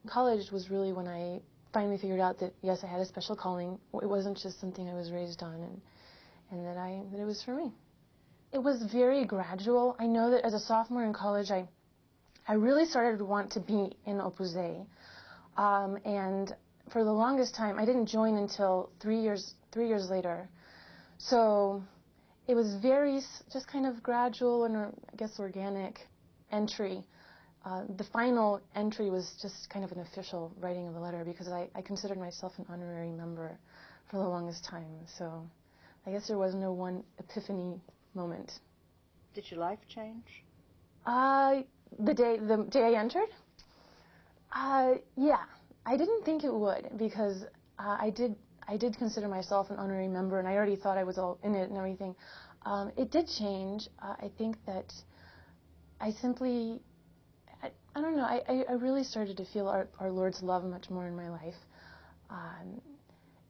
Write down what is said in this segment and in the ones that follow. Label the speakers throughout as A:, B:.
A: College was really when I finally figured out that, yes, I had a special calling. It wasn't just something I was raised on, and that it was for me. It was very gradual. I know that as a sophomore in college, I really started to want to be in Opus Dei. And for the longest time, I didn't join until 3 years later. So it was very just kind of gradual and, I guess, organic entry. The final entry was just kind of an official writing of the letter because I considered myself an honorary member for the longest time. So I guess there was no one epiphany moment.
B: Did your life change?
A: The day I entered? Yeah. I didn't think it would because I did consider myself an honorary member, and I already thought I was all in it and everything. It did change. I think that I simply, I don't know, I really started to feel our Lord's love much more in my life.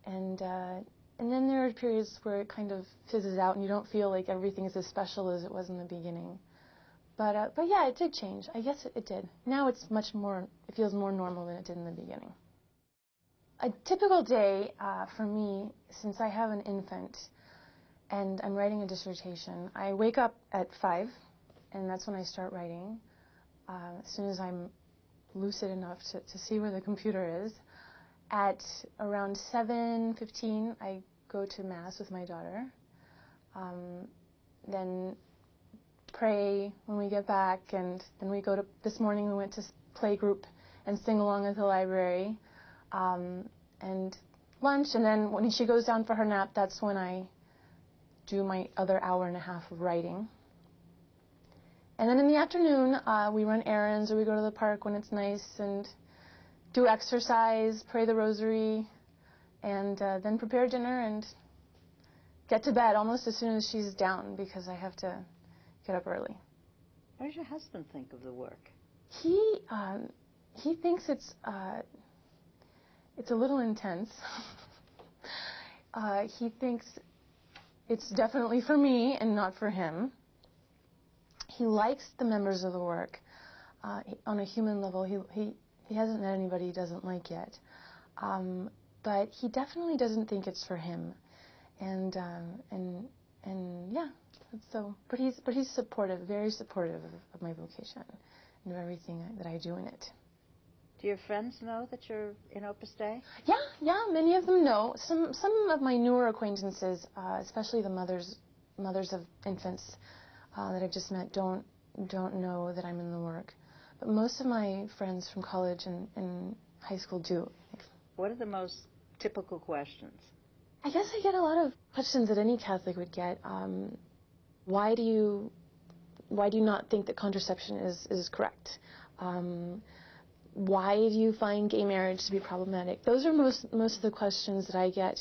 A: And then there are periods where it kind of fizzes out and you don't feel like everything is as special as it was in the beginning. But yeah, it did change. I guess it did. Now it's much more, it feels more normal than it did in the beginning. A typical day for me, since I have an infant and I'm writing a dissertation, I wake up at 5, and that's when I start writing. As soon as I'm lucid enough to see where the computer is. At around 7:15, I go to Mass with my daughter. Then pray when we get back, and then we go to, this morning we went to play group and sing along at the library, and lunch, and then when she goes down for her nap, that's when I do my other hour and a half of writing. And then in the afternoon, we run errands, or we go to the park when it's nice, and do exercise, pray the rosary, and then prepare dinner and get to bed almost as soon as she's down because I have to get up early.
B: What does your husband think of the work?
A: He thinks it's a little intense. He thinks it's definitely for me and not for him. He likes the members of the work. On a human level, he hasn't met anybody he doesn't like yet. But he definitely doesn't think it's for him. And yeah, so, but he's supportive, very supportive of my vocation and of everything that I do in it.
B: Do your friends know that you're in Opus Dei?
A: Yeah, many of them know. Some of my newer acquaintances, especially the mothers of infants that I've just met, don't know that I'm in the work. But most of my friends from college and high school do.
B: What are the most typical questions?
A: I guess I get a lot of questions that any Catholic would get. Why do you not think that contraception is correct? Why do you find gay marriage to be problematic? Those are most of the questions that I get,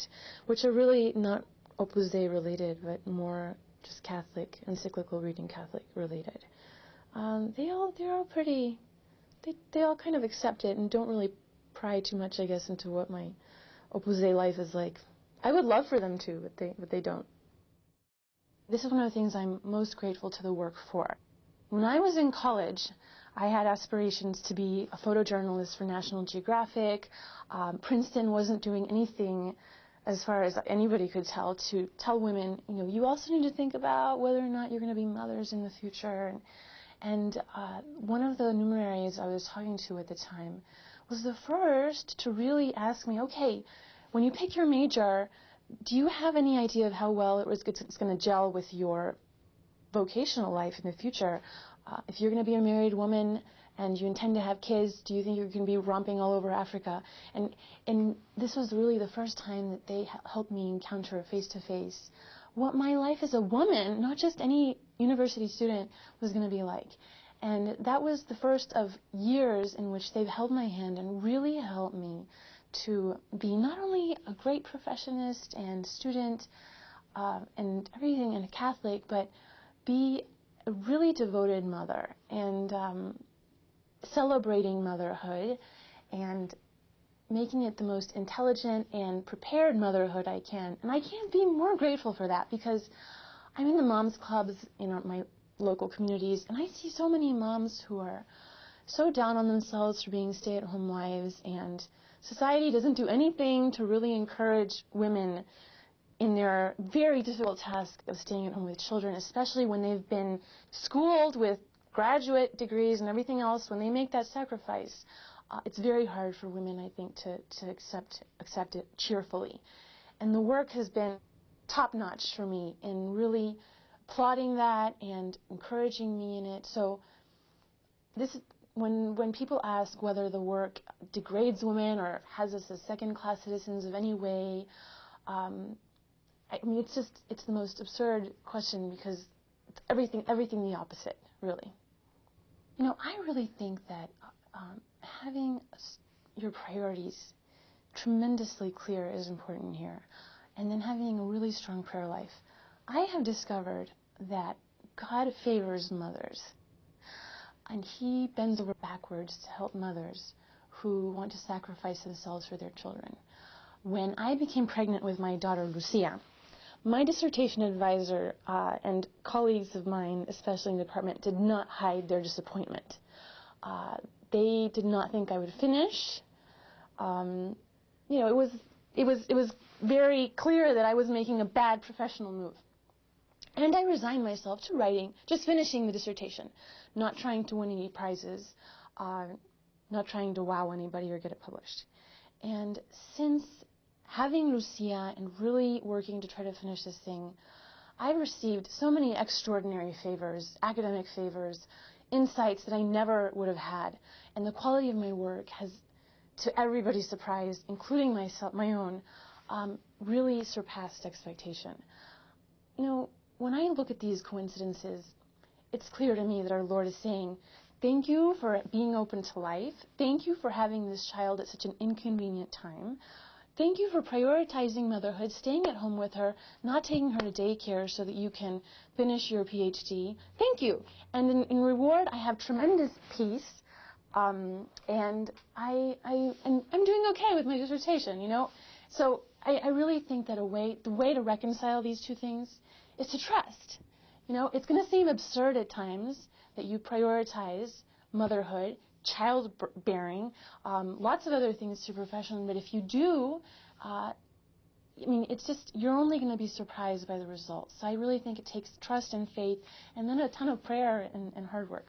A: which are really not Opus Dei related, but more just Catholic, encyclical reading Catholic related. They're all pretty, they all kind of accept it and don't really pry too much, I guess, into what my Opus Dei life is like. I would love for them to, but they don't. This is one of the things I'm most grateful to the work for. When I was in college, I had aspirations to be a photojournalist for National Geographic. Princeton wasn't doing anything, as far as anybody could tell, to tell women, you also need to think about whether or not you're going to be mothers in the future. And one of the numeraries I was talking to at the time was the first to really ask me, okay, when you pick your major, do you have any idea of how well it's going to gel with your vocational life in the future? If you're going to be a married woman and you intend to have kids, do you think you're going to be romping all over Africa? And this was really the first time that they helped me encounter face-to-face what my life as a woman, not just any university student, was going to be like. And that was the first of years in which they've held my hand and really helped me to be not only a great professionist and student and everything, and a Catholic, but be a really devoted mother and celebrating motherhood and making it the most intelligent and prepared motherhood I can. And I can't be more grateful for that because I'm in the moms clubs in my local communities, and I see so many moms who are so down on themselves for being stay-at-home wives, and society doesn't do anything to really encourage women in their very difficult task of staying at home with children, especially when they've been schooled with graduate degrees and everything else. When they make that sacrifice, it's very hard for women, I think, to accept it cheerfully. And the work has been top-notch for me in really applauding that and encouraging me in it. So this, when people ask whether the work degrades women or has us as second-class citizens of any way, I mean, it's the most absurd question, because it's everything the opposite, really. You know, I really think that having your priorities tremendously clear is important here, and then having a really strong prayer life. I have discovered that God favors mothers, and He bends over backwards to help mothers who want to sacrifice themselves for their children. When I became pregnant with my daughter Lucia, my dissertation advisor and colleagues of mine, especially in the department, did not hide their disappointment. They did not think I would finish. You know, it was very clear that I was making a bad professional move. And I resigned myself to writing, just finishing the dissertation, not trying to win any prizes, not trying to wow anybody or get it published. And since having Lucia and really working to try to finish this thing, I've received so many extraordinary favors, academic favors, insights that I never would have had. And the quality of my work has, to everybody's surprise, including myself, my own, really surpassed expectation. You know, when I look at these coincidences, it's clear to me that our Lord is saying, thank you for being open to life. Thank you for having this child at such an inconvenient time. Thank you for prioritizing motherhood, staying at home with her, not taking her to daycare so that you can finish your PhD. Thank you. And in reward, I have tremendous peace, and I'm doing okay with my dissertation, you know. So I really think that the way to reconcile these two things is to trust. You know, it's going to seem absurd at times that you prioritize motherhood, childbearing, lots of other things to profession, but if you do, I mean, it's just, you're only going to be surprised by the results. So I really think it takes trust and faith, and then a ton of prayer and hard work.